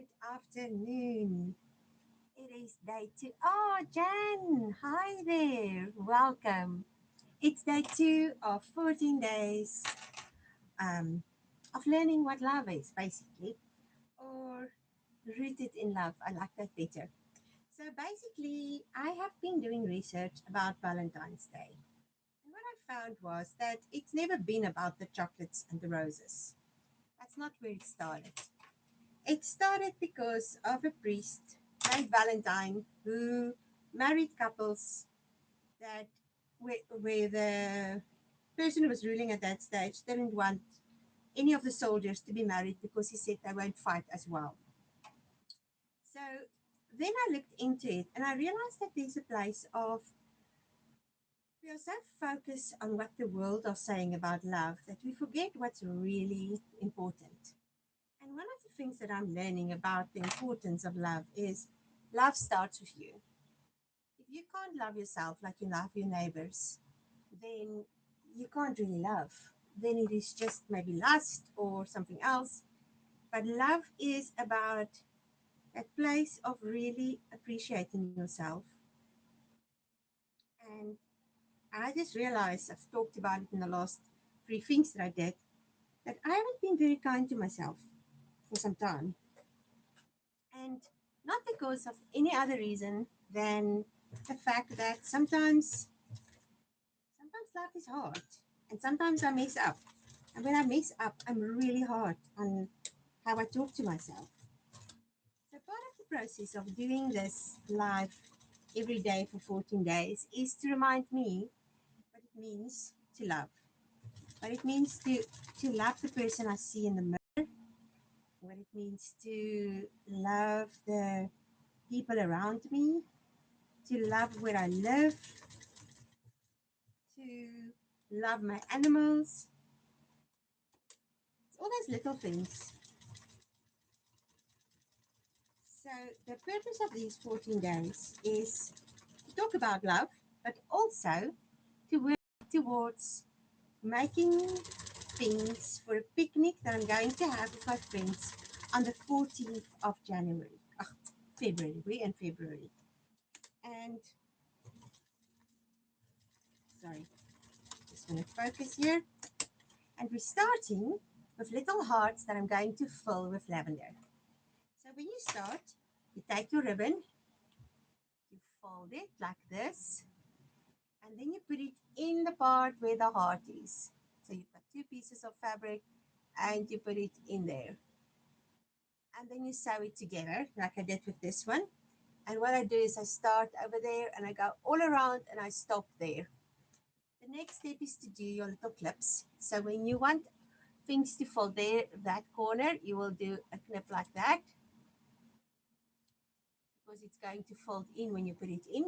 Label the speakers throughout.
Speaker 1: Good afternoon. It is day two. Oh, Jen, hi there. Welcome. It's day two of 14 days um, of learning what love is, basically, or rooted in love. I like that better. So, basically, I have been doing research about Valentine's Day. And what I found was that it's never been about the chocolates and the roses. That's not where it started. It started because of a priest named Valentine who married couples that where the person who was ruling at that stage didn't want any of the soldiers to be married because he said they won't fight as well. So then I looked into it and I realized that there's a place of we are so focused on what the world are saying about love that we forget what's really important. And one of the things that I'm learning about the importance of love is love starts with you. If you can't love yourself like you love your neighbors, then you can't really love. Then it is just maybe lust or something else. But love is about that place of really appreciating yourself. And I just realized I've talked about it in the last three things that I did that I haven't been very kind to myself for some time. And not because of any other reason than the fact that sometimes life is hard and sometimes I mess up. And when I mess up, I'm really hard on how I talk to myself. So part of the process of doing this live every day for 14 days is to remind me what it means to love. What it means to love the person I see in the mirror, what it means to love the people around me, to love where I live, to love my animals. It's all those little things. So, the purpose of these 14 days is to talk about love, but also to work towards making things for a picnic that I'm going to have with my friends on the 14th of January. February. We're in February. And, sorry, just going to focus here. And we're starting with little hearts that I'm going to fill with lavender. So when you start, you take your ribbon, you fold it like this, and then you put it in the part where the heart is. So you've got two pieces of fabric and you put it in there. And then you sew it together like I did with this one. And what I do is I start over there and I go all around and I stop there. The next step is to do your little clips. So when you want things to fall there, that corner, you will do a clip like that because it's going to fold in when you put it in.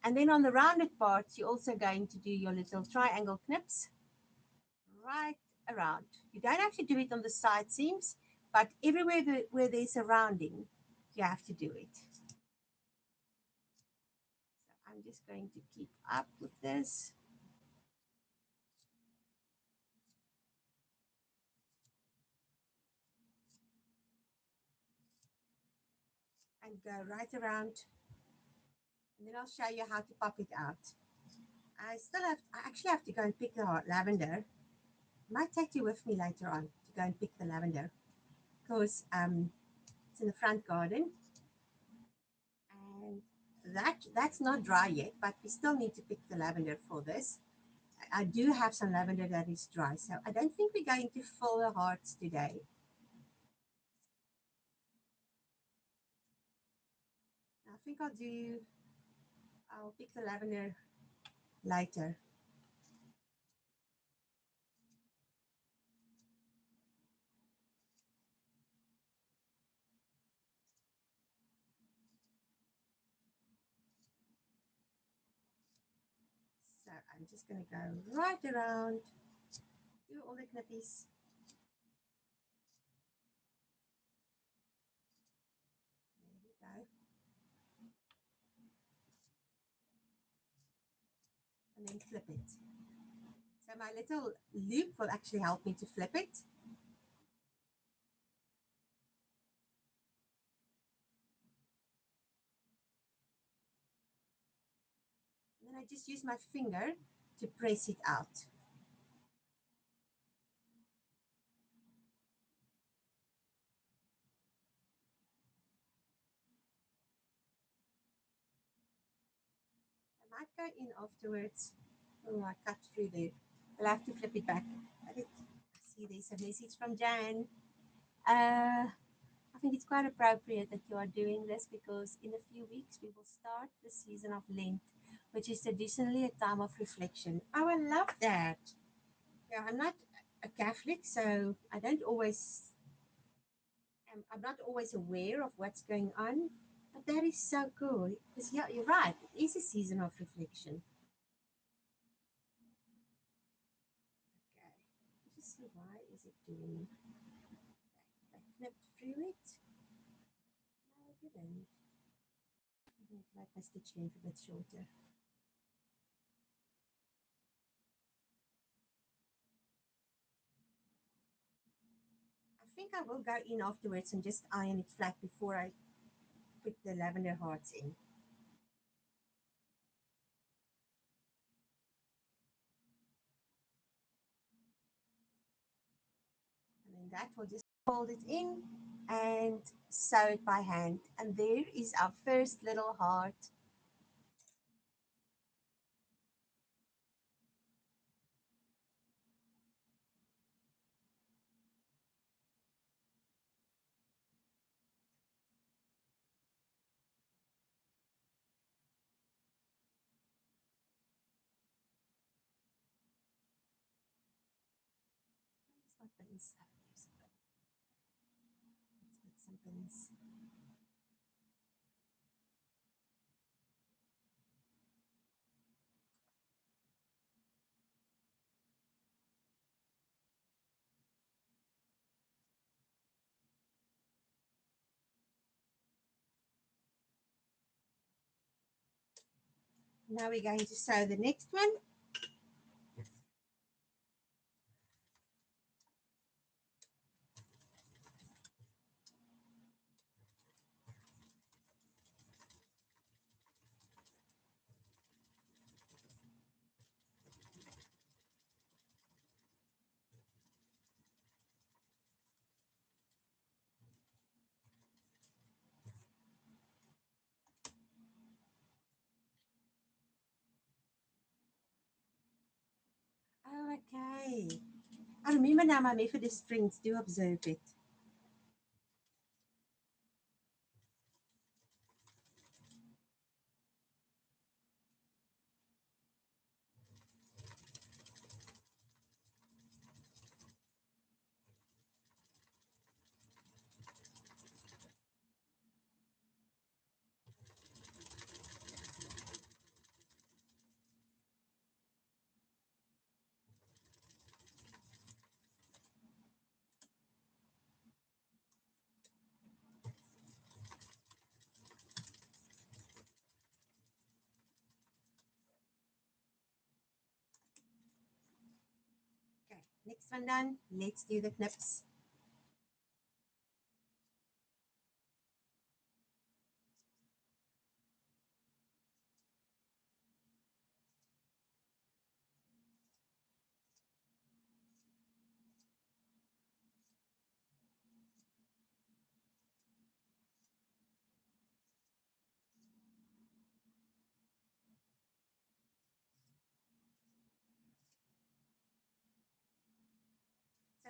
Speaker 1: And then on the rounded parts, you're also going to do your little triangle knips right around. You don't have to do it on the side seams, but everywhere where there's a rounding, you have to do it. So I'm just going to keep up with this. And go right around. And then I'll show you how to pop it out. I actually have to go and pick the lavender. I might take you with me later on to go and pick the lavender because it's in the front garden and that's not dry yet, but we still need to pick the lavender for this. I do have some lavender that is dry, so I don't think we're going to fill the hearts today. I think I'll pick the lavender later. So I'm just going to go right around, do all the knippies. There we go. And then flip it. So my little loop will actually help me to flip it. just use my finger to press it out. I might go in afterwards. Oh, I cut through there. I'll have to flip it back. See, there's a message from Jan. I think it's quite appropriate that you are doing this because in a few weeks we will start the season of Lent, which is traditionally a time of reflection. Oh, I love that. Yeah, I'm not a Catholic, so I'm not always aware of what's going on. But that is so cool. Because yeah, you're right. It is a season of reflection. Okay. Just see why is it doing that? I flipped through it. No, I didn't. I think like my stitch length a bit shorter. I think I will go in afterwards and just iron it flat before I put the lavender hearts in. And then that will just fold it in and sew it by hand. And there is our first little heart. Where's my pins? Oh, there's a pin. Let's put some pins. Now we're going to sew the next one. Oh, okay. I remember now my Methodist friends do observe it. Okay, next one done. Let's do the knips.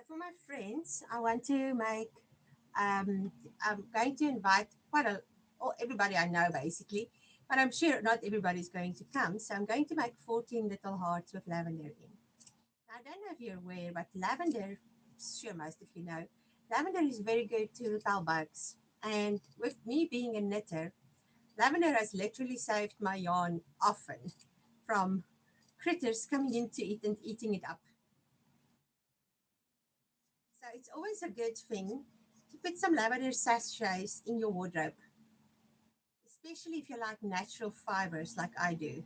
Speaker 1: So for my friends, I want to make. I'm going to invite quite a, or everybody I know basically, but I'm sure not everybody's going to come. So I'm going to make 14 little hearts with lavender in. I don't know if you're aware, but lavender, sure most of you know, lavender is very good to repel bugs. And with me being a knitter, lavender has literally saved my yarn often from critters coming into it and eating it up. So it's always a good thing to put some lavender sachets in your wardrobe, especially if you like natural fibers like I do.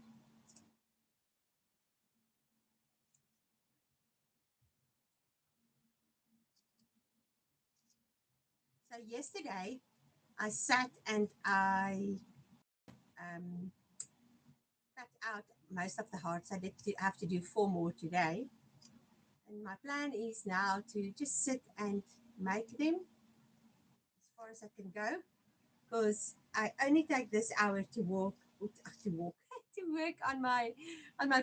Speaker 1: So yesterday I sat and I um, cut out most of the hearts. I did have to do 4 more today. And my plan is now to just sit and make them as far as I can go, because I only take this hour to walk to work on my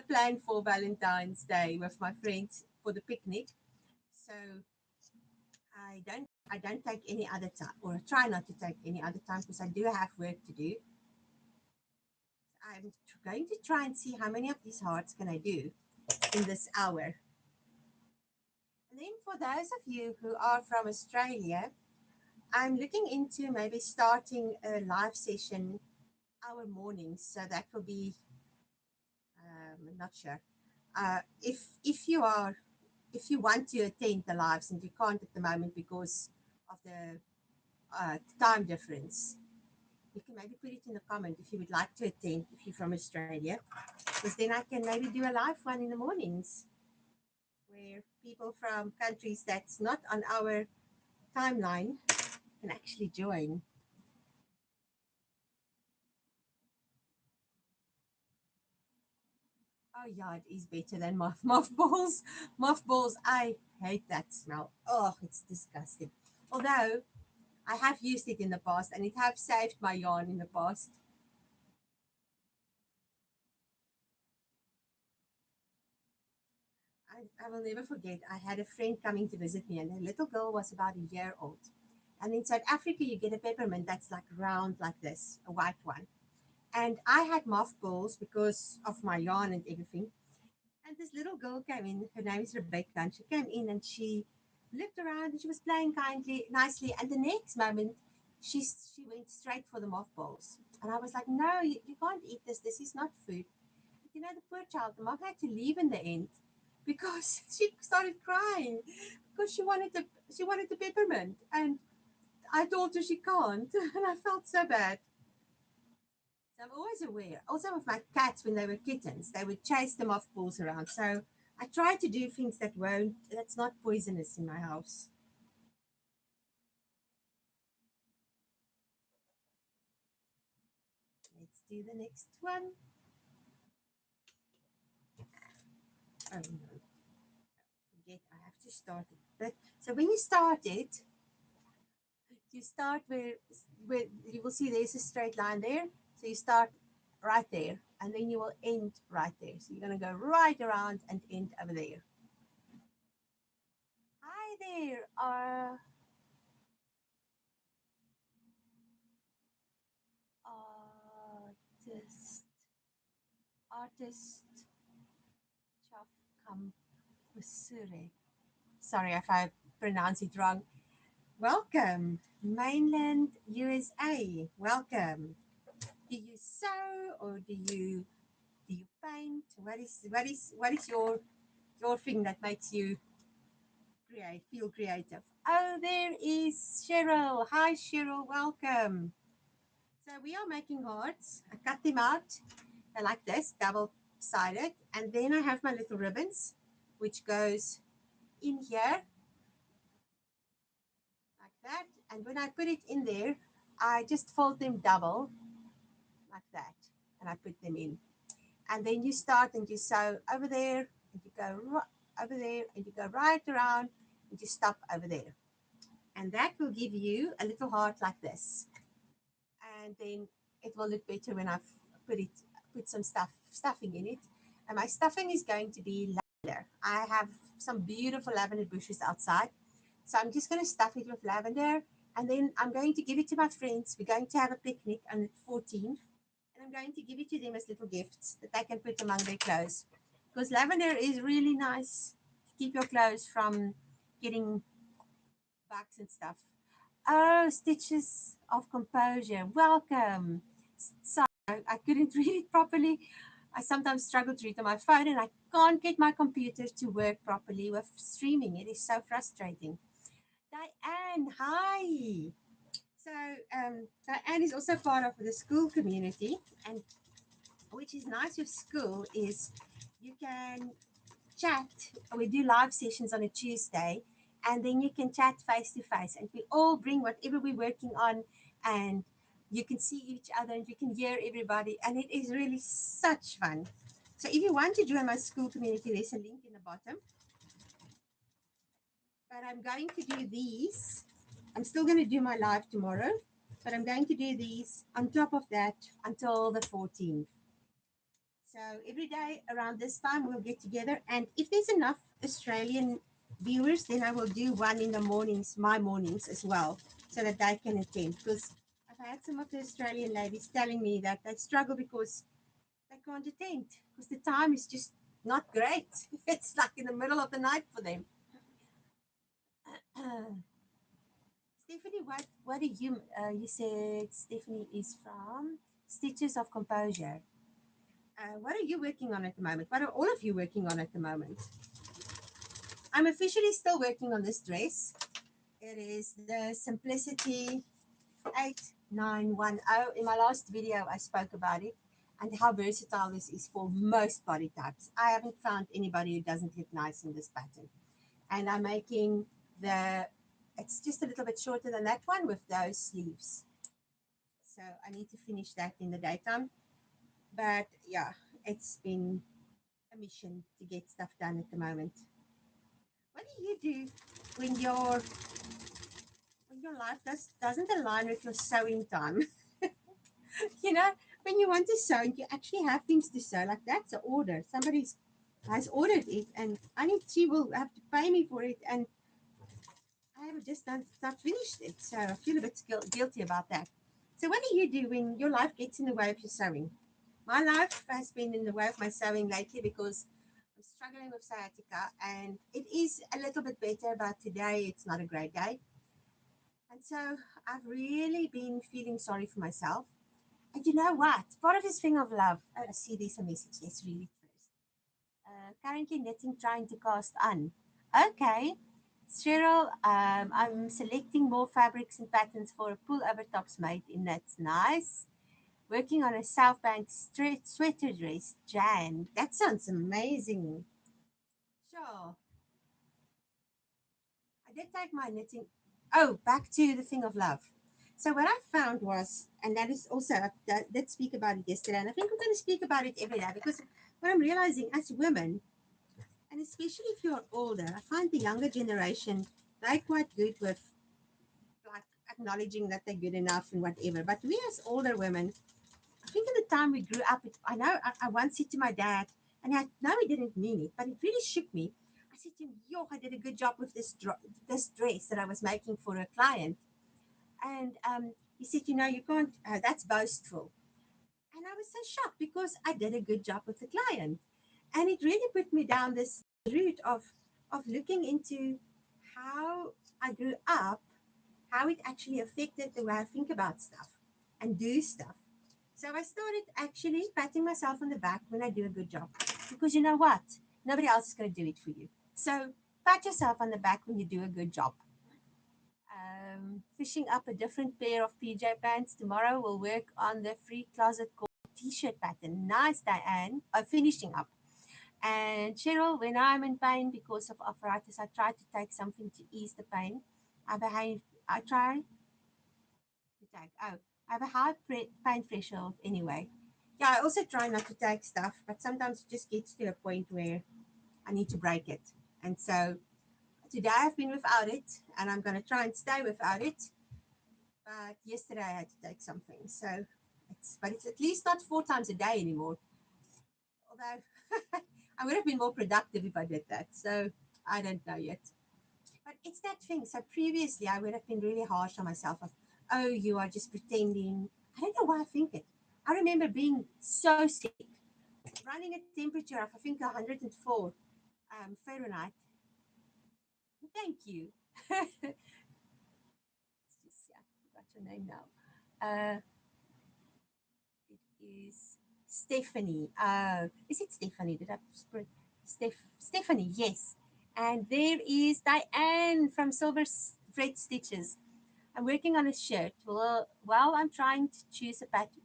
Speaker 1: plan for Valentine's Day with my friends for the picnic. So I don't take any other time, or try not to take any other time, because I do have work to do. I'm going to try and see how many of these hearts can I do in this hour. And then for those of you who are from Australia, I'm looking into maybe starting a live session our mornings. So that will be, I'm not sure. If you want to attend the lives and you can't at the moment because of the time difference, you can maybe put it in the comment if you would like to attend if you're from Australia, because then I can maybe do a live one in the mornings where people from countries that's not on our timeline can actually join. Oh yeah, it is better than mothballs. Mothballs, I hate that smell. Oh, it's disgusting. Although I have used it in the past and it have saved my yarn in the past. I will never forget. I had a friend coming to visit me, and the little girl was about a year old. And in South Africa, you get a peppermint that's like round like this, a white one. And I had mothballs because of my yarn and everything. And this little girl came in. Her name is Rebecca, and she came in and she looked around and she was playing kindly, nicely. And the next moment, she went straight for the mothballs. And I was like, "No, you can't eat this. This is not food." But the poor child, the mom had to leave in the end because she started crying because she wanted the peppermint, and I told her she can't, and I felt so bad. So I'm always aware. Also with my cats, when they were kittens, they would chase them off balls around. So I try to do things that's not poisonous in my house. Let's do the next one. Oh no, forget, I have to start it. But so when you start it, you start where you will see there's a straight line there. So you start right there, and then you will end right there. So you're going to go right around and end over there. Hi there, artist, artist Chafkampusure. Sorry if I pronounce it wrong. Welcome, mainland USA. Welcome. Do you sew, or do you paint? What is your thing that makes you feel creative? Oh, there is Cheryl. Hi, Cheryl. Welcome. So we are making hearts. I cut them out. They're like this, double-sided, and then I have my little ribbons, which goes in here like that. And when I put it in there, I just fold them double like that, and I put them in. And then you start and you sew over there, and you go over there, and you go right around, and you stop over there. And that will give you a little heart like this. And then it will look better when I've put some stuffing in it. And my stuffing is going to be lavender. I have some beautiful lavender bushes outside. So I'm just going to stuff it with lavender, and then I'm going to give it to my friends. We're going to have a picnic on the 14th, and I'm going to give it to them as little gifts that they can put among their clothes. Because lavender is really nice to keep your clothes from getting bugs and stuff. Oh, Stitches of Composure, welcome. Sorry, I couldn't read it properly. I sometimes struggle to read on my phone, and I can't get my computer to work properly with streaming. It is so frustrating. Diane, hi. So Diane is also part of the school community, and which is nice with school is you can chat. We do live sessions on a Tuesday, and then you can chat face to face, and we all bring whatever we're working on, and you can see each other and you can hear everybody, and it is really such fun. So if you want to join my school community, there's a link in the bottom. But I'm going to do these. I'm still going to do my live tomorrow, but I'm going to do these on top of that until the 14th. So every day around this time, we'll get together. And if there's enough Australian viewers, then I will do one in the mornings, my mornings as well, so that they can attend. Because I've had some of the Australian ladies telling me that they struggle because they can't attend, because the time is just not great. It's like in the middle of the night for them. Stephanie, what do you said Stephanie is from Stitches of Composure. What are you working on at the moment? What are all of you working on at the moment? I'm officially still working on this dress. It is the Simplicity 8910. In my last video, I spoke about it and how versatile this is for most body types. I haven't found anybody who doesn't look nice in this pattern. And I'm making it's just a little bit shorter than that one with those sleeves. So I need to finish that in the daytime. But yeah, it's been a mission to get stuff done at the moment. What do you do when your life doesn't align with your sewing time? You know, when you want to sew and you actually have things to sew, like that's an order. Somebody has ordered it, and she will have to pay me for it, and I have just not finished it. So I feel a bit guilty about that. So what do you do when your life gets in the way of your sewing? My life has been in the way of my sewing lately because I'm struggling with sciatica, and it is a little bit better, but today it's not a great day. And so I've really been feeling sorry for myself. And you know what? Part of this thing of love. Oh, I see there's a message. Let's read it first. Currently knitting, trying to cast on. Okay. Cheryl, I'm selecting more fabrics and patterns for a pullover tops made in. That's nice. Working on a South Bank sweater dress, Jan. That sounds amazing. Sure. I did take my knitting. Oh, back to the thing of love. So what I found was, and that is also, I did speak about it yesterday, and I think I'm going to speak about it every day because what I'm realizing as women, and especially if you're older, I find the younger generation, they're quite good with like acknowledging that they're good enough and whatever. But we as older women, I think at the time we grew up, I know I once said to my dad, and I know he didn't mean it, but it really shook me. I said to him, yo, I did a good job with this dress that I was making for a client. And he said, you can't, that's boastful. And I was so shocked because I did a good job with the client. And it really put me down this route of looking into how I grew up, how it actually affected the way I think about stuff and do stuff. So I started actually patting myself on the back when I do a good job. Because you know what? Nobody else is going to do it for you. So pat yourself on the back when you do a good job. Fishing up a different pair of PJ pants. Tomorrow we'll work on the free closet called t-shirt pattern. Nice, Diane. Finishing up. And Cheryl, when I'm in pain because of arthritis, I try to take something to ease the pain. I try to take, I have a high pain threshold anyway. Yeah, I also try not to take stuff, but sometimes it just gets to a point where I need to break it. And so today I've been without it, and I'm going to try and stay without it. But yesterday I had to take something. So it's at least not 4 times a day anymore. Although I would have been more productive if I did that. So I don't know yet. But it's that thing. So previously I would have been really harsh on myself of, oh, you are just pretending. I don't know why I think it. I remember being so sick, running a temperature of I think 104 Fahrenheit. Thank you. It's just, yeah, I forgot your name now. It is Stephanie. Is it Stephanie? Did I spread? Stephanie, yes. And there is Diane from Silver Thread Stitches. I'm working on a shirt. Well, while I'm trying to choose a pattern,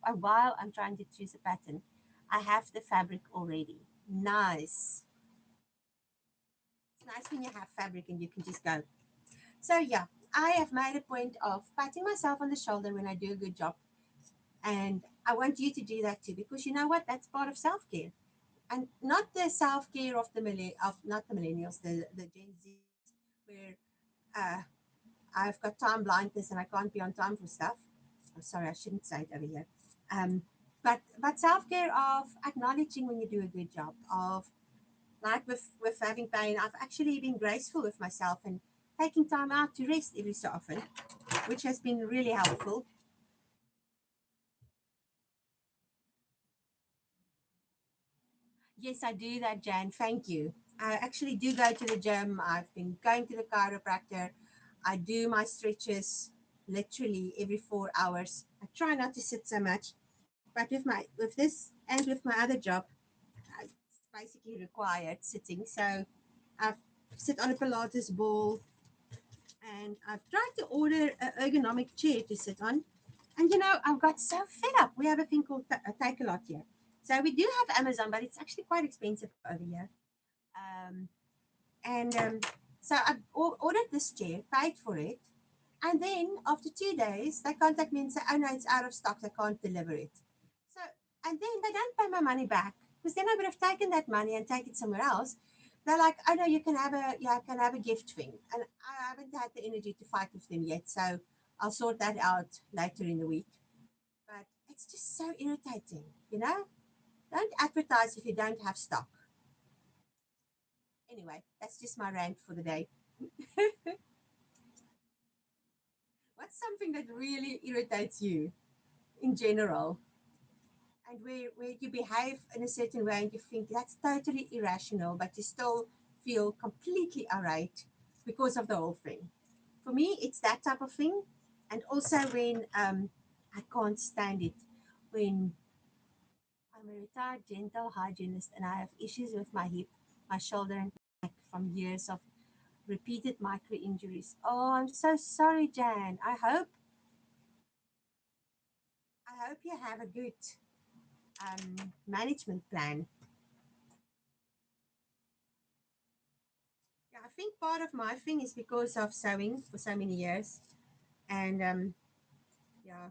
Speaker 1: I have the fabric already. Nice. It's nice when you have fabric and you can just go. So yeah, I have made a point of patting myself on the shoulder when I do a good job. And I want you to do that too, because you know what? That's part of self-care. and not the self care of not the millennials, the Gen Zs, where uh, I've got time blindness and I can't be on time for stuff. Oh, sorry, I shouldn't say it over here. Um, but self care of acknowledging when you do a good job, of like with having pain, I've actually been graceful with myself and taking time out to rest every so often, which has been really helpful. Yes, I do that, Jan. Thank you. I actually do go to the gym. I've been going to the chiropractor. I do my stretches literally every 4 hours. I try not to sit so much, but with this and with my other job, it's basically required sitting. So I've sit on a Pilates ball, and I've tried to order an ergonomic chair to sit on. And I've got so fed up. We have a thing called Take a Lot here. So we do have Amazon, but it's actually quite expensive over here. Um, and so I ordered this chair, paid for it, and then after 2 days, they contact me and say, "Oh no, it's out of stock. They can't deliver it." So, and then they don't pay my money back, because then I would have taken that money and take it somewhere else. They're like, "Oh no, you can have a gift thing," and I haven't had the energy to fight with them yet. So I'll sort that out later in the week. But it's just so irritating, you know. Don't advertise if you don't have stock. Anyway, that's just my rant for the day. What's something that really irritates you in general, and where you behave in a certain way and you think that's totally irrational, but you still feel completely irate because of the whole thing? For me, it's that type of thing. And also when I can't stand it when I'm a retired dental hygienist and I have issues with my hip, my shoulder, and neck from years of repeated micro injuries. Oh, I'm so sorry, Jan. I hope you have a good management plan. Yeah, I think part of my thing is because of sewing for so many years, and yeah,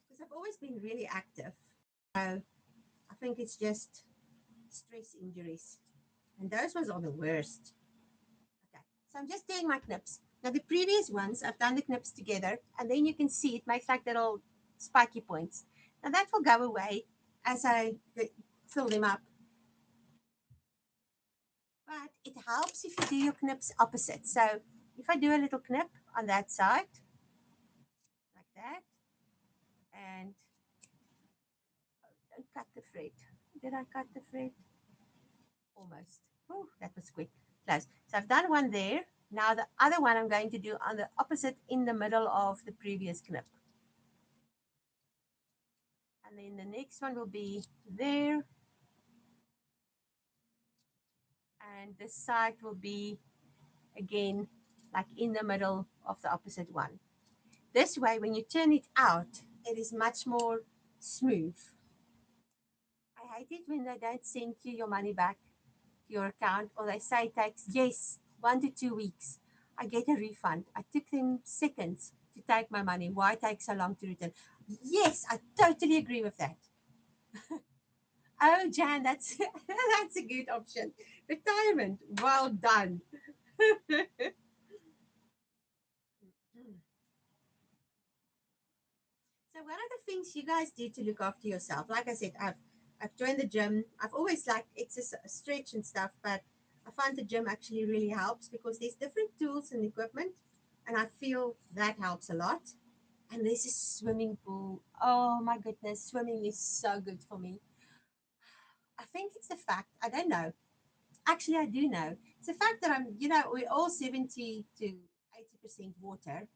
Speaker 1: because I've always been really active. So I think it's just stress injuries, and those ones are the worst. Okay, so I'm just doing my knips. Now the previous ones, I've done the knips together, and then you can see it makes like little spiky points. Now that will go away as I fill them up, but it helps if you do your knips opposite. So if I do a little knip on that side, like that, and don't cut the thread. Did I cut the thread? Almost. Oh, that was quick. Close. So I've done one there. Now the other one I'm going to do on the opposite in the middle of the previous knip. And then the next one will be there. And this side will be again like in the middle of the opposite one. This way, when you turn it out, it is much more smooth. I hate it when they don't send you your money back to your account, or they say it takes, yes, 1 to 2 weeks. I get a refund. I took them seconds to take my money. Why take so long to return? Yes, I totally agree with that. Oh, Jan, that's that's a good option. Retirement. Well done. So what are the things you guys do to look after yourself? Like I said, I've joined the gym. I've always liked exercise, stretch and stuff, but I find the gym actually really helps because there's different tools and equipment, and I feel that helps a lot. And there's a swimming pool. Oh my goodness, swimming is so good for me. I think it's the fact, I don't know. Actually, I do know. It's the fact that we're all 70 to 80% water,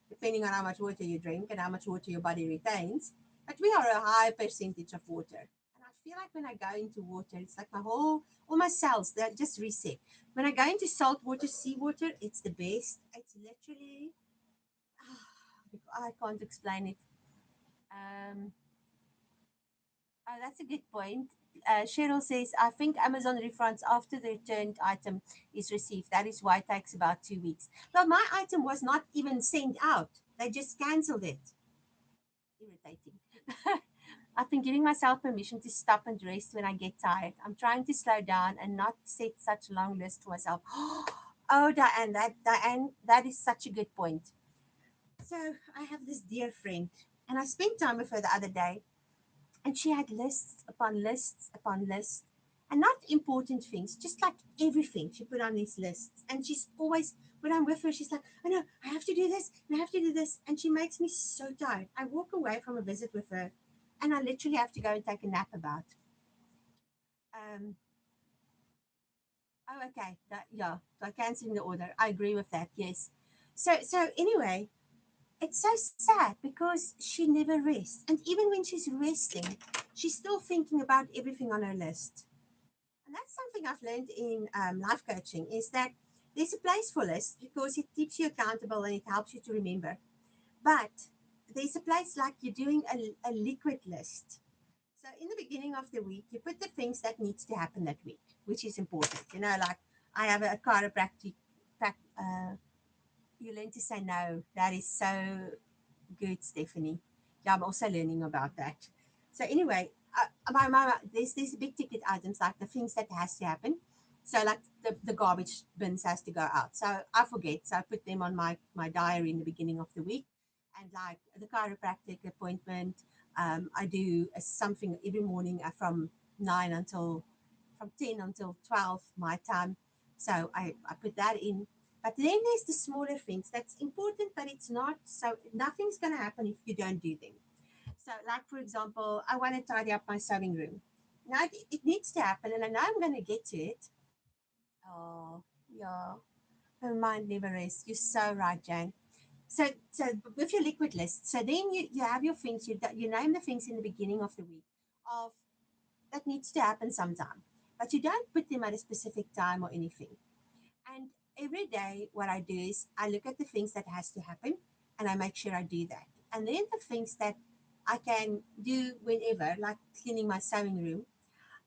Speaker 1: depending on how much water you drink and how much water your body retains. But we are a high percentage of water. And I feel like when I go into water, it's like all my cells, they're just reset. When I go into salt water, seawater, it's the best. It's literally, I can't explain it. Um, oh, that's a good point. Cheryl says, I think Amazon refunds after the returned item is received. That is why it takes about 2 weeks. Well, my item was not even sent out. They just cancelled it. Irritating. I've been giving myself permission to stop and rest when I get tired. I'm trying to slow down and not set such a long list for myself. Oh, Diane, that is such a good point. So I have this dear friend, and I spent time with her the other day, and she had lists upon lists upon lists, and not important things, just like everything she put on these lists. And she's always, when I'm with her, she's like, "Oh no, I have to do this and I have to do this," and she makes me so tired. I walk away from a visit with her, and I literally have to go and take a nap about. Um, oh, okay, yeah, so I canceling the order. I agree with that. Yes. So anyway, it's so sad because she never rests. And even when she's resting, she's still thinking about everything on her list. And that's something I've learned in life coaching is that there's a place for lists because it keeps you accountable and it helps you to remember. But there's a place like you're doing a liquid list. So in the beginning of the week, you put the things that needs to happen that week, which is important. Like I have a chiropractic, you learn to say no. That is so good, Stephanie. Yeah, I'm also learning about that. So anyway, there's big ticket items like the things that has to happen. So like the garbage bins has to go out. So I forget. So I put them on my diary in the beginning of the week. And like the chiropractic appointment, I do something every morning from 9 until from 10 until 12 my time. So I put that in. But then there's the smaller things that's important, but it's not. So nothing's going to happen if you don't do them. So, like for example, I want to tidy up my sewing room. Now it needs to happen, and I know I'm going to get to it. Oh, yeah. Her mind never rests. You're so right, Jane. So with your liquid list, so then you have your things. You name the things in the beginning of the week of that needs to happen sometime, but you don't put them at a specific time or anything. And every day, what I do is I look at the things that has to happen, and I make sure I do that. And then the things that I can do whenever, like cleaning my sewing room,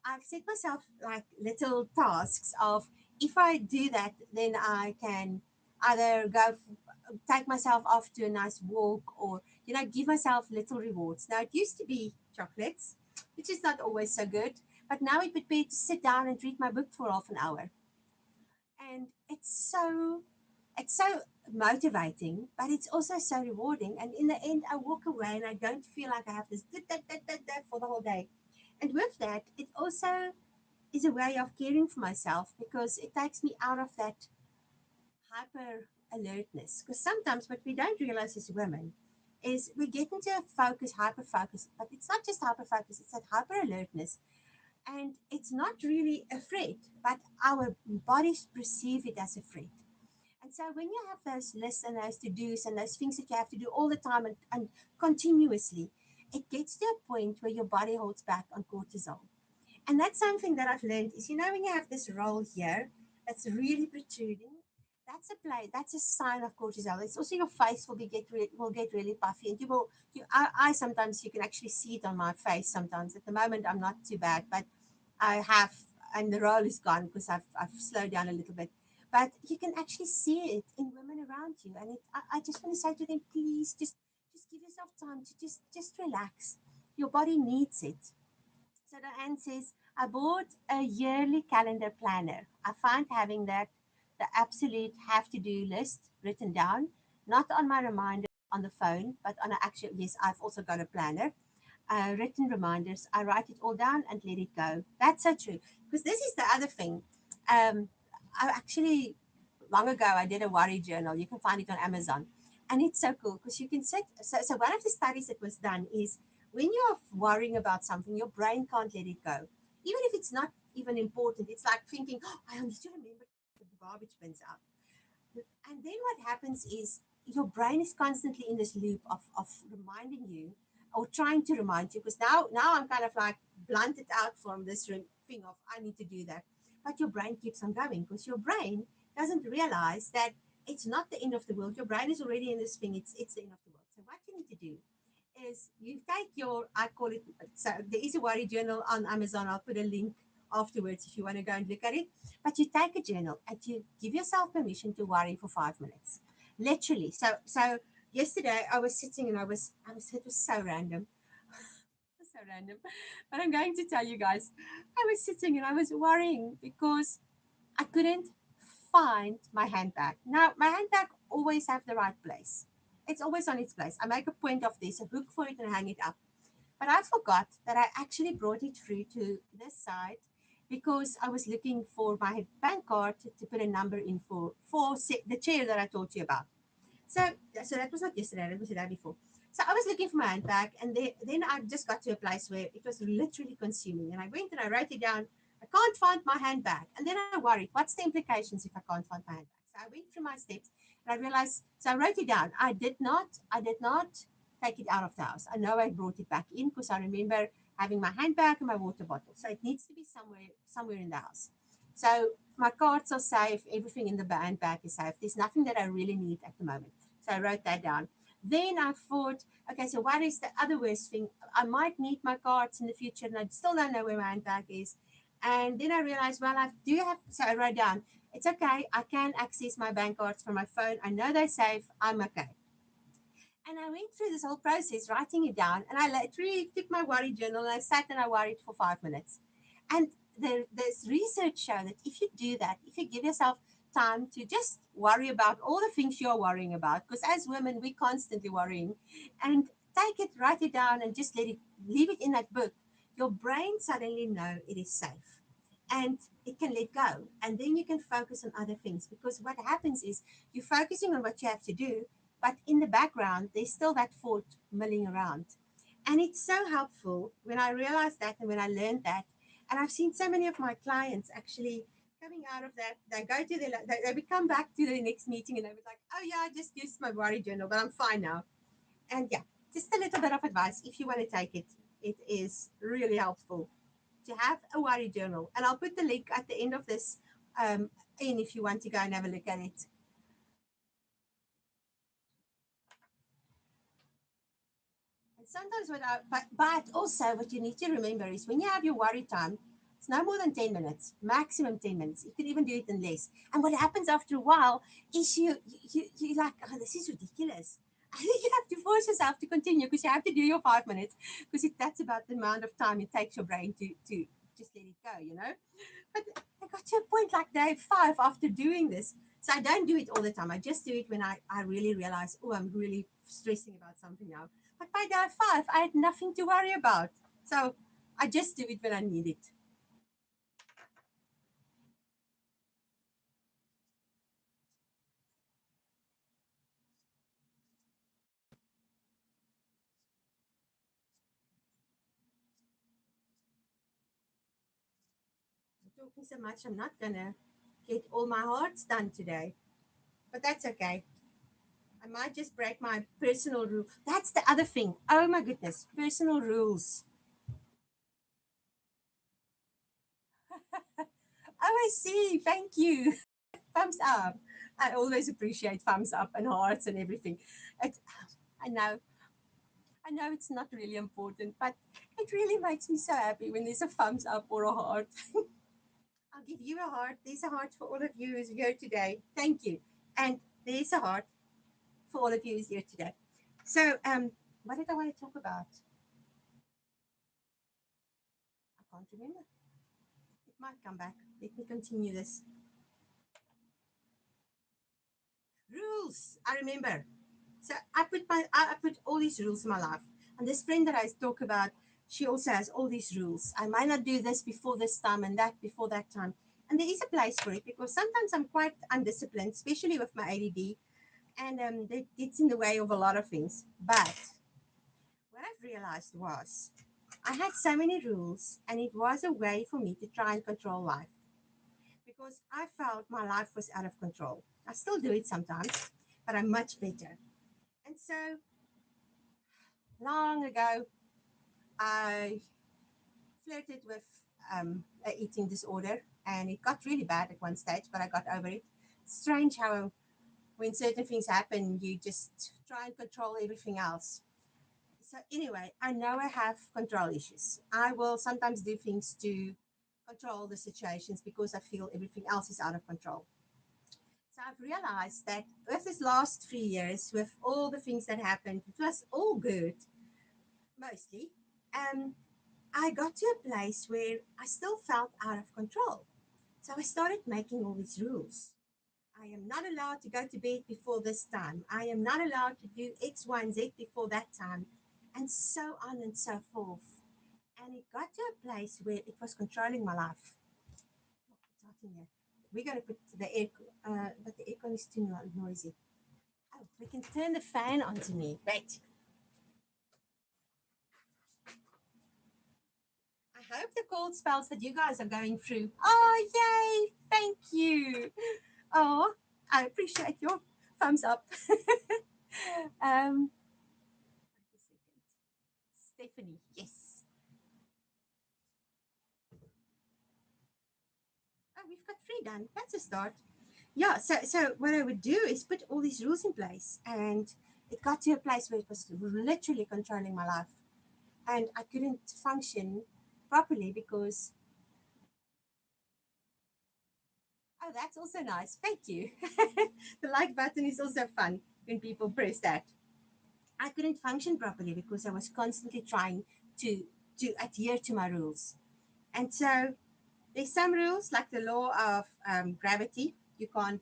Speaker 1: I've set myself like little tasks of if I do that, then I can either take myself off to a nice walk or give myself little rewards. Now it used to be chocolates, which is not always so good, but now it would be to sit down and read my book for half an hour, and it's so motivating, but it's also so rewarding. And in the end, I walk away and I don't feel like I have this for the whole day. And with that, it also is a way of caring for myself because it takes me out of that hyper alertness. Because sometimes what we don't realize as women is we get into a hyper focus, but it's not just hyper focus, it's that hyper alertness, and it's not really a threat, but our bodies perceive it as a threat. And so when you have those lists and those to dos and those things that you have to do all the time and continuously, it gets to a point where your body holds back on cortisol. And that's something that I've learned is, when you have this roll here that's really protruding, that's a sign of cortisol. It's also your face will get really puffy, and I sometimes you can actually see it on my face sometimes. At the moment, I'm not too bad, but I have, and the roll is gone because I've slowed down a little bit. But you can actually see it in women around you, and I just want to say to them, please just give yourself time to just relax. Your body needs it. So Diane says, I bought a yearly calendar planner. I find having the absolute have to do list written down, not on my reminder on the phone, but on an actual, yes, I've also got a planner, written reminders. I write it all down and let it go. That's so true. Because this is the other thing. Um, I actually, long ago, I did a worry journal. You can find it on Amazon. And it's so cool because you can set. So one of the studies that was done is when you're worrying about something, your brain can't let it go. Even if it's not even important, it's like thinking, oh, I need to remember to put the garbage bins out. And then what happens is your brain is constantly in this loop of reminding you or trying to remind you because now I'm kind of like blunted out from this thing of I need to do that. But your brain keeps on going because your brain doesn't realize that it's not the end of the world. Your brain is already in this thing. It's the end of the world. So what you need to do is you take your, I call it, so there is a worry journal on Amazon. I'll put a link afterwards if you want to go and look at it. But you take a journal and you give yourself permission to worry for 5 minutes. Literally. So yesterday I was sitting and I was it was so random. random. But I'm going to tell you guys, I was sitting and I was worrying because I couldn't find my handbag. Now, my handbag always have the right place. It's always on its place. I make a point of this, a hook for it and hang it up. But I forgot that I actually brought it through to this side because I was looking for my bank card to put a number in for the chair that I told you about. So, so that was not yesterday, that was the day before. So I was looking for my handbag, and then I just got to a place where it was literally consuming. And I went and I wrote it down. I can't find my handbag. And then I worried, what's the implications if I can't find my handbag? So I went through my steps and I realized, so I wrote it down. I did not take it out of the house. I know I brought it back in because I remember having my handbag and my water bottle. So it needs to be somewhere in the house. So my cards are safe, everything in the handbag is safe. There's nothing that I really need at the moment. So I wrote that down. Then I thought, okay, so what is the other worst thing? I might need my cards in the future and I still don't know where my handbag is. And then I realized, well, I do have, so I wrote down, it's okay. I can access my bank cards from my phone. I know they're safe. I'm okay. And I went through this whole process, writing it down. And I literally took my worry journal and I sat and I worried for 5 minutes. And there's research show that if you do that, if you give yourself time to just worry about all the things you're worrying about, because as women, we're constantly worrying, and take it, write it down, and just leave it in that book, your brain suddenly know it is safe. And it can let go. And then you can focus on other things. Because what happens is you're focusing on what you have to do, but in the background, there's still that thought milling around. And it's so helpful when I realized that and when I learned that. And I've seen so many of my clients actually coming out of that. They go to they would come back to the next meeting and they would like, oh yeah, I just used my worry journal, but I'm fine now. And yeah, just a little bit of advice if you want to take it. It is really helpful to have a worry journal. And I'll put the link at the end of this in if you want to go and have a look at it. And sometimes but also what you need to remember is when you have your worry time, it's no more than 10 minutes, maximum 10 minutes. You could even do it in less. And what happens after a while is you like, oh, this is ridiculous. I think you have to force yourself to continue because you have to do your 5 minutes because that's about the amount of time it takes your brain to just let it go, you know? But I got to a point like day 5 after doing this. So I don't do it all the time. I just do it when I really realize, oh, I'm really stressing about something now. But by day 5, I had nothing to worry about. So I just do it when I need it. I'm talking so much, I'm not going to get all my hearts done today. But that's okay. I might just break my personal rule. That's the other thing. Oh my goodness, personal rules. Oh, I see. Thank you. Thumbs up. I always appreciate thumbs up and hearts and everything. It, I know, I know it's not really important, but it really makes me so happy when there's a thumbs up or a heart. I'll give you a heart. There's a heart for all of you who's here today. Thank you. And there's a heart for all of you who's here today. So, what did I want to talk about? I can't remember. It might come back. Let me continue this. Rules. I remember. So I put all these rules in my life. And this friend that I talk about, she also has all these rules. I might not do this before this time and that before that time. And there is a place for it because sometimes I'm quite undisciplined, especially with my ADD, and it gets in the way of a lot of things. But what I've realized was I had so many rules, and it was a way for me to try and control life because I felt my life was out of control. I still do it sometimes, but I'm much better. And so long ago, I flirted with an eating disorder, and it got really bad at one stage, but I got over it. Strange how when certain things happen, you just try and control everything else. So anyway, I know I have control issues. I will sometimes do things to control the situations because I feel everything else is out of control. So I've realized that with this last 3 years, with all the things that happened, it was all good, mostly. I got to a place where I still felt out of control. So I started making all these rules. I am not allowed to go to bed before this time. I am not allowed to do X, Y, and Z before that time, and so on and so forth. And it got to a place where it was controlling my life. Oh, it's hot in here. We're going to put the air, but the aircon is too noisy. Oh, we can turn the fan onto me. Wait. I hope the cold spells that you guys are going through. Oh, yay! Thank you. Oh, I appreciate your thumbs up. um, Stephanie, yes. Oh, we've got three done. That's a start. Yeah, so what I would do is put all these rules in place, and it got to a place where it was literally controlling my life, and I couldn't function properly because oh, that's also nice. Thank you. The like button is also fun when people press that. I couldn't function properly because I was constantly trying to adhere to my rules, and so there's some rules like the law of gravity you can't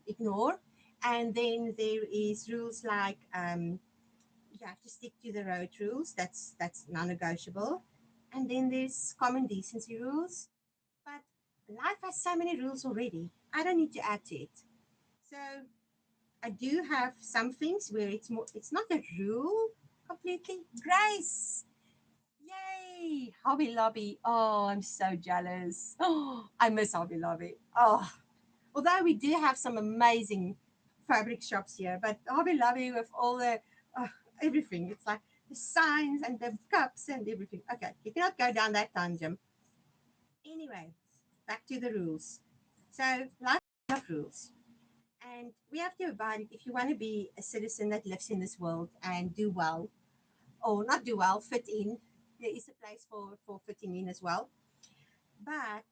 Speaker 1: ignore, and then there is rules like you have to stick to the road rules. That's non-negotiable, and then there's common decency rules. But life has so many rules already. I don't need to add to it. So I do have some things where it's not a rule completely. Grace, yay! Hobby Lobby. Oh, I'm so jealous. Oh, I miss Hobby Lobby. Oh, although we do have some amazing fabric shops here, but Hobby Lobby with all the everything. It's like the signs and the cups and everything. Okay, you cannot go down that tangent. Anyway, back to the rules. So life of rules. And we have to abide if you want to be a citizen that lives in this world and do well, or not do well, fit in. There is a place for fitting in as well. But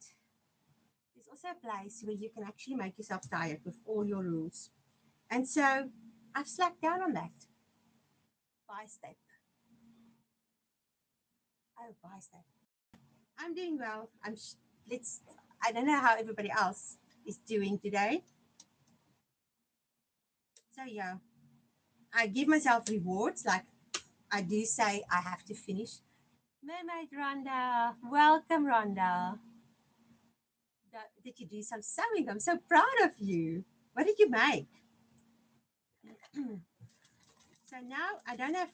Speaker 1: there's also a place where you can actually make yourself tired with all your rules. And so I've slacked down on that. By step. Oh, by step. I'm doing well. Let's. I don't know how everybody else is doing today. So yeah, I give myself rewards. Like I do say, I have to finish. Mermaid Rhonda, welcome Rhonda. Did you do some sewing? I'm so proud of you. What did you make? So now I don't have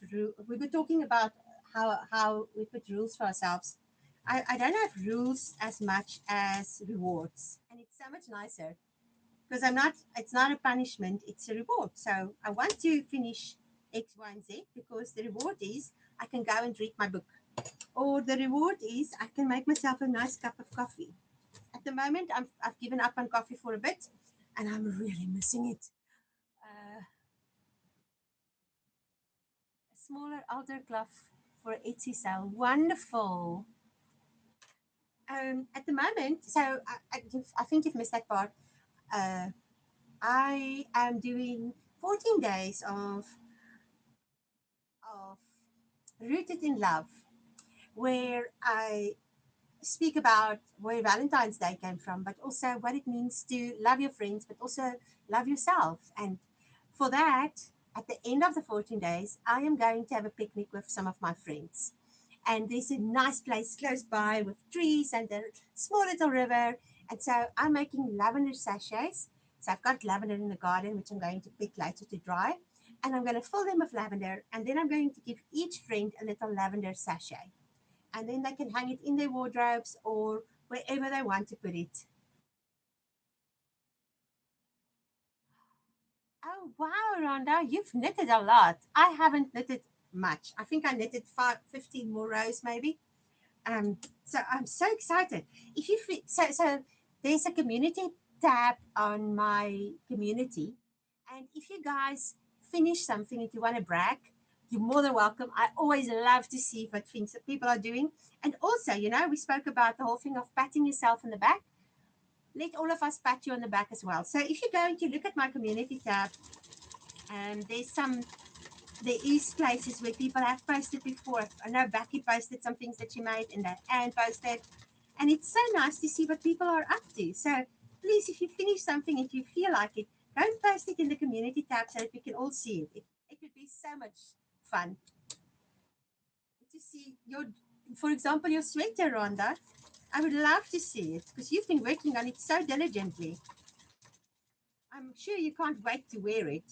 Speaker 1: we were talking about how we put rules for ourselves. I don't have rules as much as rewards, and it's so much nicer because I'm not. It's not a punishment; it's a reward. So I want to finish X, Y, and Z because the reward is I can go and read my book, or the reward is I can make myself a nice cup of coffee. At the moment, I've given up on coffee for a bit, and I'm really missing it. A smaller altar cloth for Etsy sale. Wonderful. At the moment, so I think you've missed that part. Uh, I am doing 14 days of Rooted in Love, where I speak about where Valentine's Day came from, but also what it means to love your friends, but also love yourself. And for that, at the end of the 14 days, I am going to have a picnic with some of my friends. And there's a nice place close by with trees and a small little river. And so I'm making lavender sachets. So I've got lavender in the garden, which I'm going to pick later to dry. And I'm going to fill them with lavender. And then I'm going to give each friend a little lavender sachet. And then they can hang it in their wardrobes or wherever they want to put it. Oh, wow, Rhonda, you've knitted a lot. I haven't knitted much. I think I knitted 15 more rows maybe. So I'm so excited. If you so there's a community tab on my community, and if you guys finish something, if you want to brag, you're more than welcome. I always love to see what things that people are doing, and also, we spoke about the whole thing of patting yourself on the back. Let all of us pat you on the back as well. So if you're going to look at my community tab, there's some there is places where people have posted before. I know Becky posted some things that she made and that Anne posted. And it's so nice to see what people are up to. So please, if you finish something, if you feel like it, go and post it in the community tab so that we can all see it. It would be so much fun to see your, for example, your sweater, Rhonda. I would love to see it because you've been working on it so diligently. I'm sure you can't wait to wear it.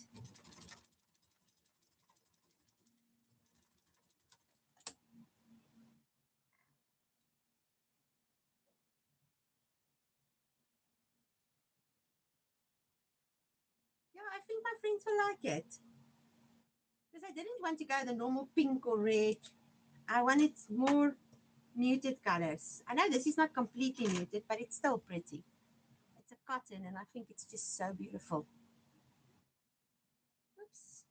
Speaker 1: Yeah, I think my friends will like it because I didn't want to go the normal pink or red. I wanted more muted colors. I know this is not completely muted, but it's still pretty. It's a cotton, and I think it's just so beautiful. Oops.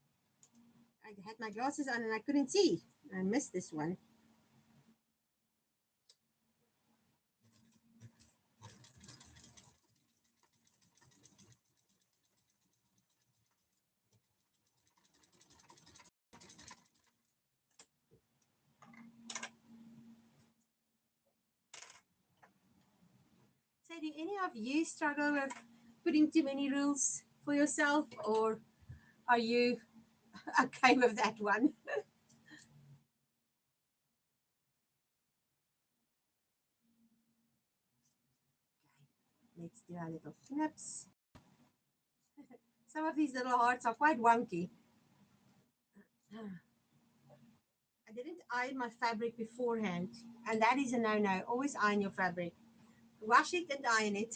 Speaker 1: I had my glasses on and I couldn't see. I missed this one. So, do any of you struggle with putting too many rules for yourself, or are you okay with that one? Let's do our little flips. Some of these little hearts are quite wonky. I didn't iron my fabric beforehand, and that is a no-no. Always iron your fabric. Wash it and iron it.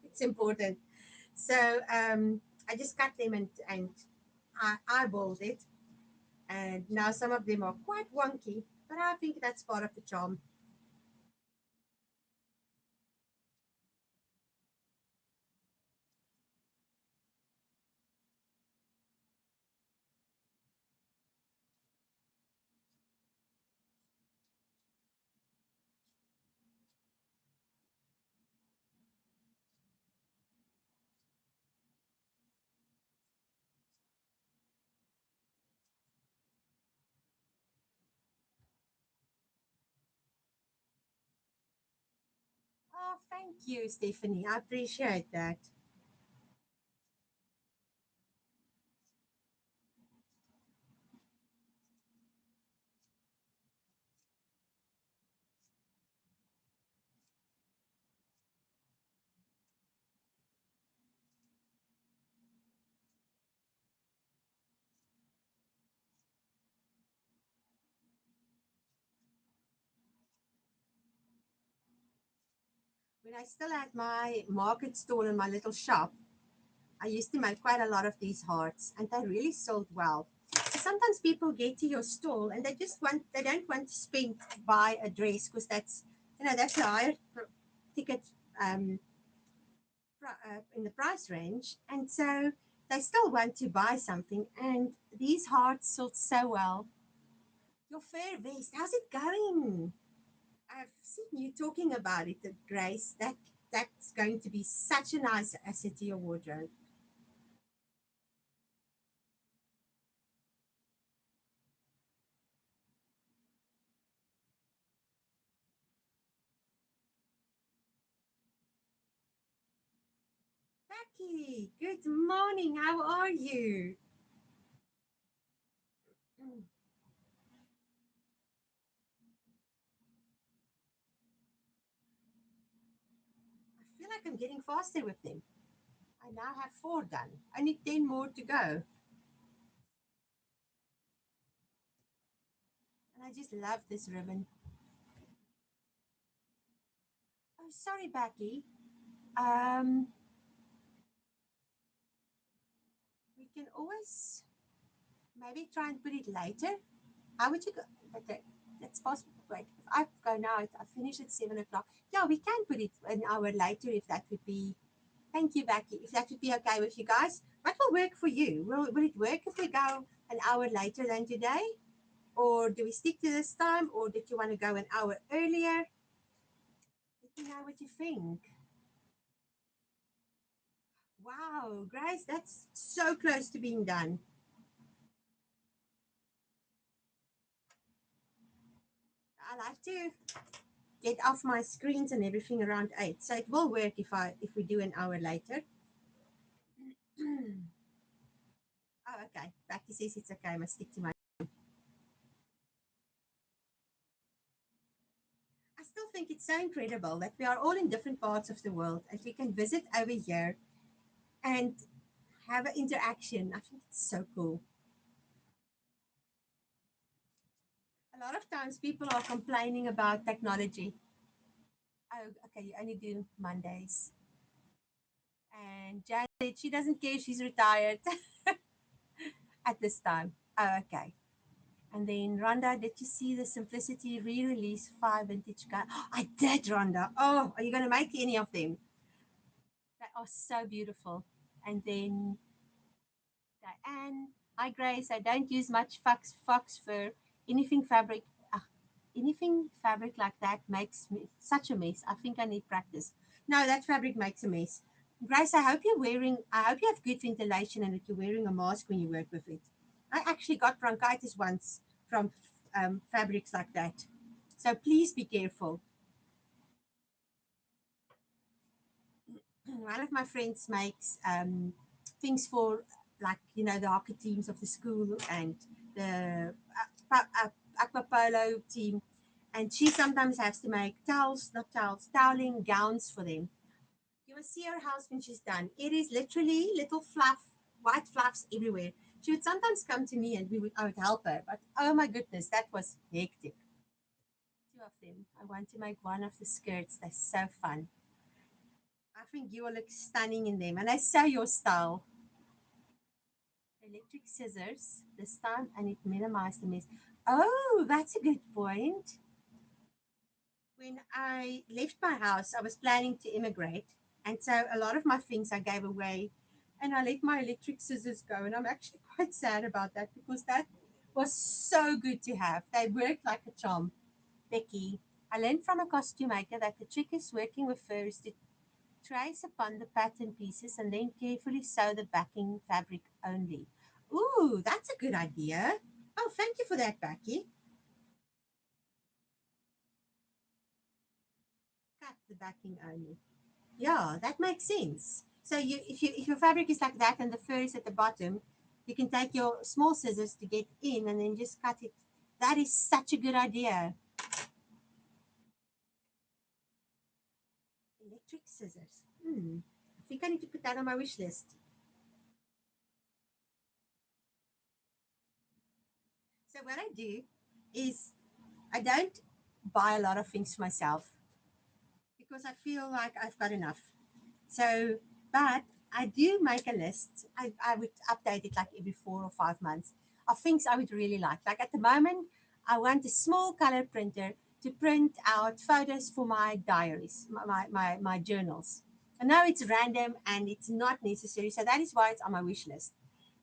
Speaker 1: It's important. So I just cut them and I eyeballed it. And now some of them are quite wonky, but I think that's part of the charm. Oh, thank you, Stephanie. I appreciate that. When I still had my market stall in my little shop, I used to make quite a lot of these hearts and they really sold well. So sometimes people get to your stall and they don't want to spend to buy a dress because that's a higher ticket um, in the price range. And so they still want to buy something. And these hearts sold so well. Your fair vest, how's it going? I've seen you talking about it, Grace. That's going to be such a nice asset to your wardrobe. Becky, good morning. How are you? Mm, I feel like I'm getting faster with them. I now have four done. I need 10 more to go. And I just love this ribbon. Oh, sorry, Becky. Um, we can always maybe try and put it later. How would you go? Okay, that's possible. Wait, if I go now, I finish at 7 o'clock. Yeah, we can put it an hour later if that would be. Thank you, Becky. If that would be okay with you guys, what will work for you? Will it work if we go an hour later than today? Or do we stick to this time? Or did you want to go an hour earlier? Let me know what you think. Wow, Grace, that's so close to being done. I like to get off my screens and everything around 8. So it will work if we do an hour later. Oh, okay. Becky says it's okay. I must stick to my. I still think it's so incredible that we are all in different parts of the world and we can visit over here and have an interaction. I think it's so cool. A lot of times people are complaining about technology. Oh, okay, you only do Mondays. And Jan said she doesn't care, she's retired at this time. Oh, okay. And then Rhonda, did you see the Simplicity re-release 5 vintage car? I did, Rhonda. Oh, are you going to make any of them? They are so beautiful. And then Diane, hi Grace. I don't use much fox fur. Anything fabric, anything fabric like that makes me such a mess. I think I need practice. No, that fabric makes a mess. Grace, I hope you're wearing. I hope you have good ventilation and that you're wearing a mask when you work with it. I actually got bronchitis once from fabrics like that. So please be careful. One of my friends makes things for like the hockey teams of the school and the aqua polo team, and she sometimes has to make towels, not towels, toweling gowns for them. You must see her house when she's done. It is literally little white fluffs everywhere. She would sometimes come to me and I would help her, but oh my goodness, that was hectic. Two of them. I want to make one of the skirts. They're so fun. I think you will look stunning in them. And I saw your style. Electric scissors this time and it minimized the mess. Oh, that's a good point. When I left my house, I was planning to immigrate. And so a lot of my things I gave away and I let my electric scissors go. And I'm actually quite sad about that because that was so good to have. They worked like a charm. Becky, I learned from a costume maker that the trick is working with fur is to trace upon the pattern pieces and then carefully sew the backing fabric only. Ooh, that's a good idea. Oh, thank you for that, Becky. Cut the backing only. Yeah, that makes sense. So if your fabric is like that and the fur is at the bottom, you can take your small scissors to get in and then just cut it. That is such a good idea. Electric scissors. I think I need to put that on my wish list. So what I do is I don't buy a lot of things for myself because I feel like I've got enough. So, but I do make a list. I would update it like every 4 or 5 months of things I would really like. Like at the moment, I want a small color printer to print out photos for my diaries, my journals. I know it's random and it's not necessary, so that is why it's on my wish list.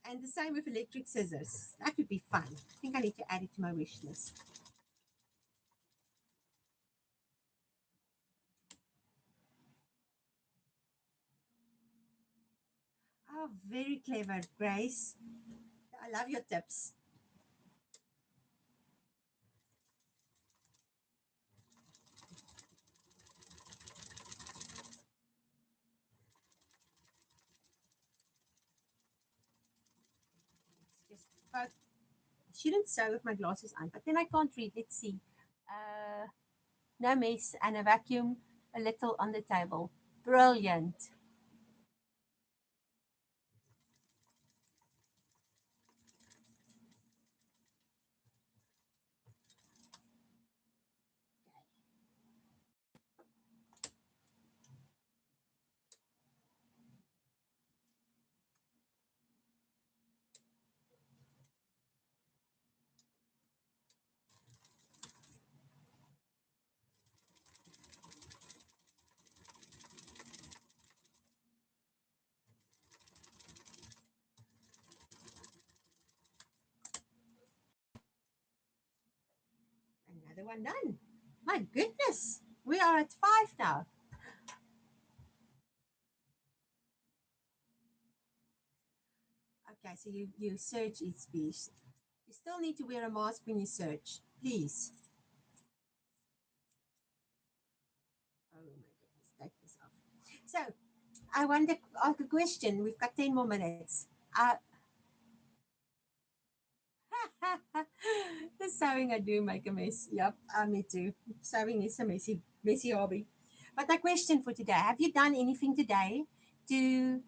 Speaker 1: And the same with electric scissors. That would be fun. I think I need to add it to my wish list. Oh, very clever, Grace. I love your tips. It's just I shouldn't sew with my glasses on, but then I can't read. Let's see. Uh, no mess and a vacuum a little on the table. Brilliant. Another one done. My goodness. We are at 5 now. Okay, so you search each piece. You still need to wear a mask when you search. Please. So I want to ask a question. We've got 10 more minutes. The sewing I do make a mess. Yep, me too. Sewing is a messy hobby. But my question for today: have you done anything today to?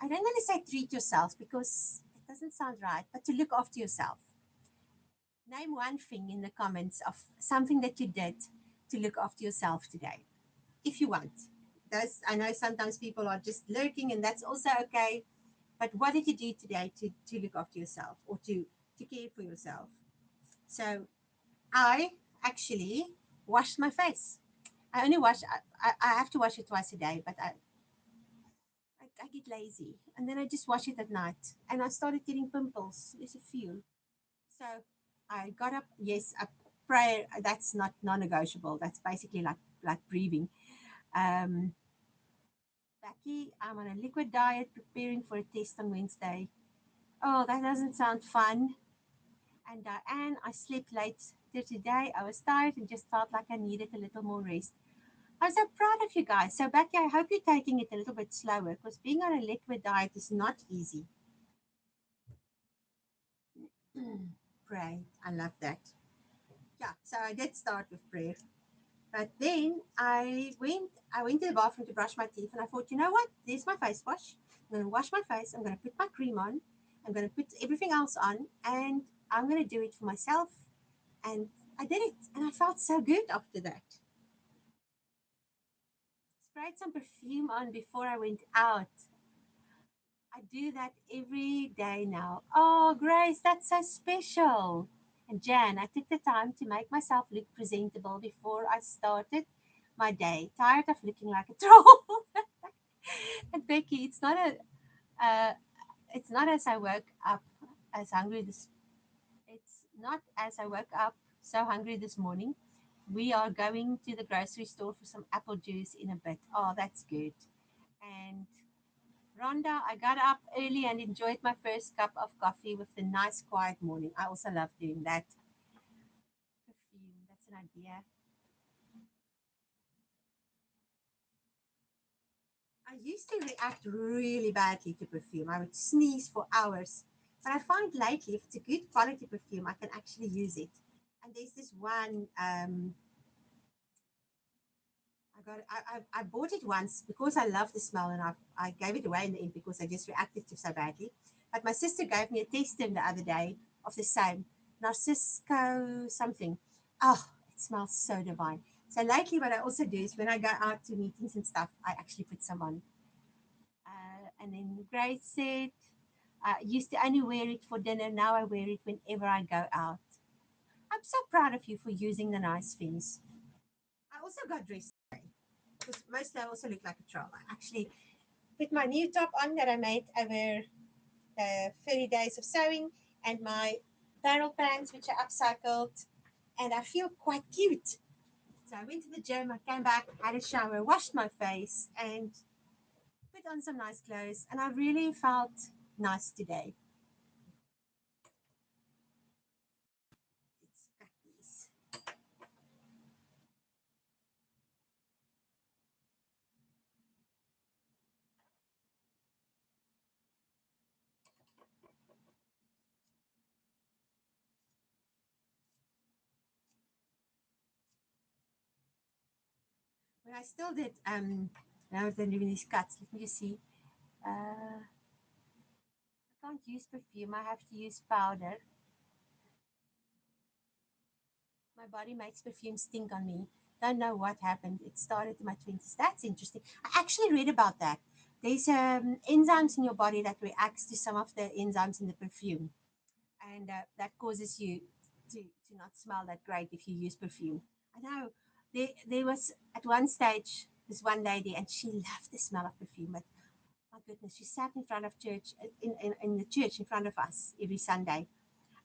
Speaker 1: I don't want to say treat yourself because it doesn't sound right, but to look after yourself. Name one thing in the comments of something that you did to look after yourself today, if you want. Those, I know sometimes people are just lurking, and that's also okay. But what did you do today to look after yourself or to care for yourself? So I actually washed my face. I only wash. I have to wash it twice a day, but I get lazy, and then I just wash it at night, and I started getting pimples. There's a few. So I got up. Yes, a prayer. That's not non-negotiable. That's basically like breathing. Um, Becky, I'm on a liquid diet, preparing for a test on Wednesday. Oh, that doesn't sound fun. And Diane, I slept late today. I was tired and just felt like I needed a little more rest. I'm so proud of you guys. So, Becky, I hope you're taking it a little bit slower because being on a liquid diet is not easy. Pray. I love that. Yeah, so I did start with prayer. But then I went to the bathroom to brush my teeth and I thought, you know what? There's my face wash. I'm gonna wash my face, I'm gonna put my cream on, I'm gonna put everything else on, and I'm gonna do it for myself. And I did it and I felt so good after that. Sprayed some perfume on before I went out. I do that every day now. Oh, Grace, that's so special. And Jan, I took the time to make myself look presentable before I started my day. Tired of looking like a troll. And Becky, uh, it's not as I woke up as hungry this. It's not as I woke up so hungry this morning. We are going to the grocery store for some apple juice in a bit. Oh, that's good. And Rhonda, I got up early and enjoyed my first cup of coffee with the nice quiet morning. I also love doing that. Perfume, that's an idea. I used to react really badly to perfume. I would sneeze for hours. But I find lately, if it's a good quality perfume, I can actually use it. And there's this one I bought it once because I love the smell, and I gave it away in the end because I just reacted to so badly. But my sister gave me a tasting the other day of the same Narcisco something. Oh, it smells so divine. So lately, what I also do is when I go out to meetings and stuff, I actually put some on. And then Grace said, I used to only wear it for dinner. Now I wear it whenever I go out. I'm so proud of you for using the nice things. I also got dressed because mostly I also look like a troll. I actually put my new top on that I made over the 30 days of sewing and my barrel pants, which I upcycled, and I feel quite cute. So I went to the gym, I came back, had a shower, washed my face, and put on some nice clothes, and I really felt nice today. It's cookies. But I still did, now they're doing these cuts, let me just see. I can't use perfume, I have to use powder. My body makes perfume stink on me. Don't know what happened. It started in my 20s. That's interesting. I actually read about that. There's enzymes in your body that reacts to some of the enzymes in the perfume, and that causes you to not smell that great if you use perfume. I know there was at one stage this one lady, and she loved the smell of perfume, but my goodness, she sat in front of church in the church in front of us every Sunday,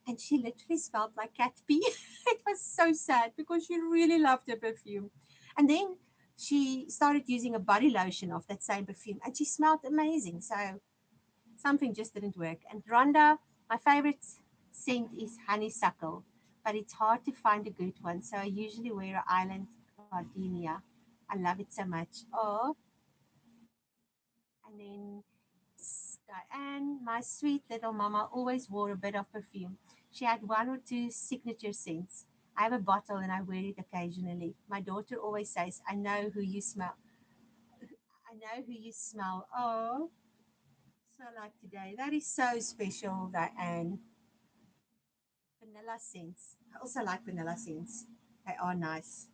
Speaker 1: and she literally smelled like cat pee. It was so sad because she really loved her perfume. And then she started using a body lotion of that same perfume, and she smelled amazing. So something just didn't work. And Rhonda, my favorite scent is honeysuckle, but it's hard to find a good one. So I usually wear an island gardenia. I love it so much. Oh, And then Diane, my sweet little mama, always wore a bit of perfume. She had one or two signature scents. I have a bottle and I wear it occasionally. My daughter always says, I know who you smell. I know who you smell. Oh, so like today. That is so special, Diane. Vanilla scents. I also like vanilla scents. They are nice.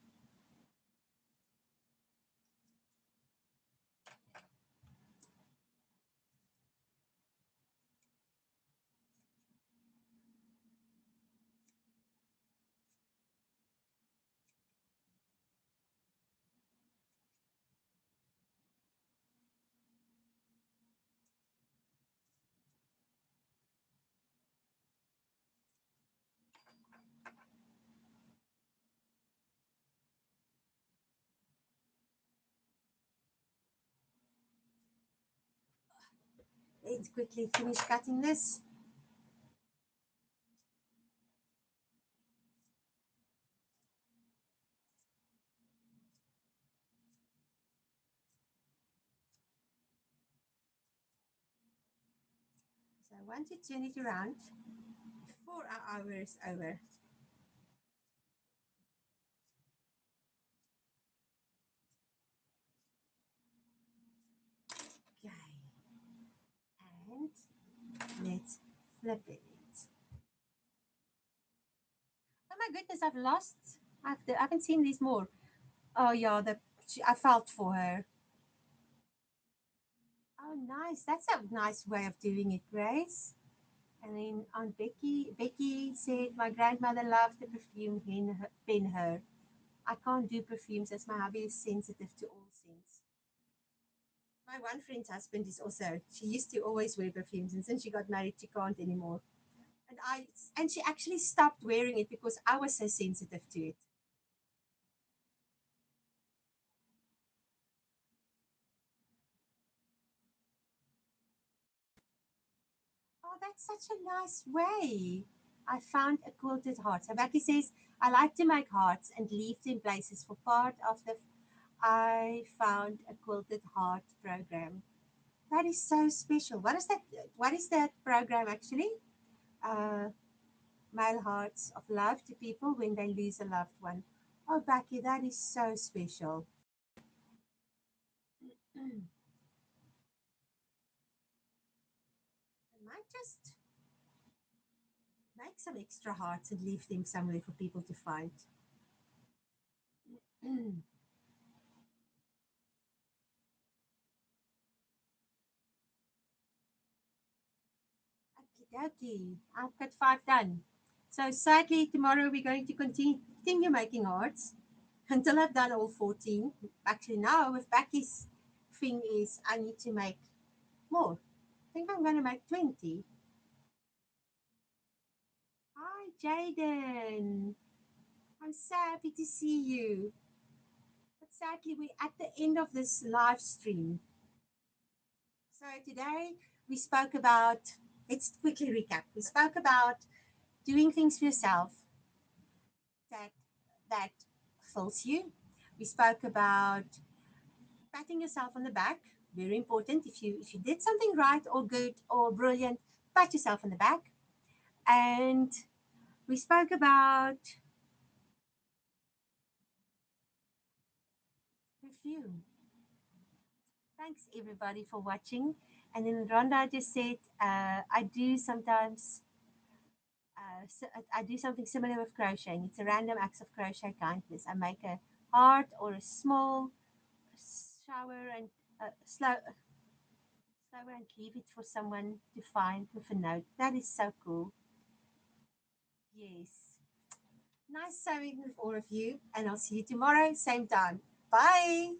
Speaker 1: Let's quickly finish cutting this. So I want to turn it around before our hour is over. Okay. And let's flip it. Oh my goodness, I've lost. I haven't seen these more. Oh yeah, I felt for her. Oh nice, that's a nice way of doing it, Grace. And then Aunt Becky said my grandmother loved the perfume Ben Hur. I can't do perfumes as my hubby is sensitive to all scents. My one friend's husband is also. She used to always wear perfumes, and since she got married, she can't anymore. And she actually stopped wearing it because I was so sensitive to it. Oh, that's such a nice way. I found a quilted heart. So Becky says, I like to make hearts and leave them places for part of the. I found a quilted heart program. That is so special. What is that? What is that program actually? Uh, Mail hearts of love to people when they lose a loved one. Oh, Becky, that is so special. I might just make some extra hearts and leave them somewhere for people to find. Okie I've got five done. So sadly, tomorrow we're going to continue making hearts until I've done all 14. Actually, now with Becky's thing is I need to make more. I think I'm going to make 20. Hi, Jaden. I'm so happy to see you. But sadly, we're at the end of this live stream. So today we spoke about, let's quickly recap. We spoke about doing things for yourself that that fills you. We spoke about patting yourself on the back, very important. If you did something right or good or brilliant, pat yourself on the back. And we spoke about perfume. Thanks everybody for watching. And then Rhonda just said, I do sometimes. I do something similar with crocheting. It's a random act of crochet kindness. I make a heart or a small shower and slower and leave it for someone to find with a note. That is so cool. Yes. Nice sewing with all of you, and I'll see you tomorrow, same time. Bye.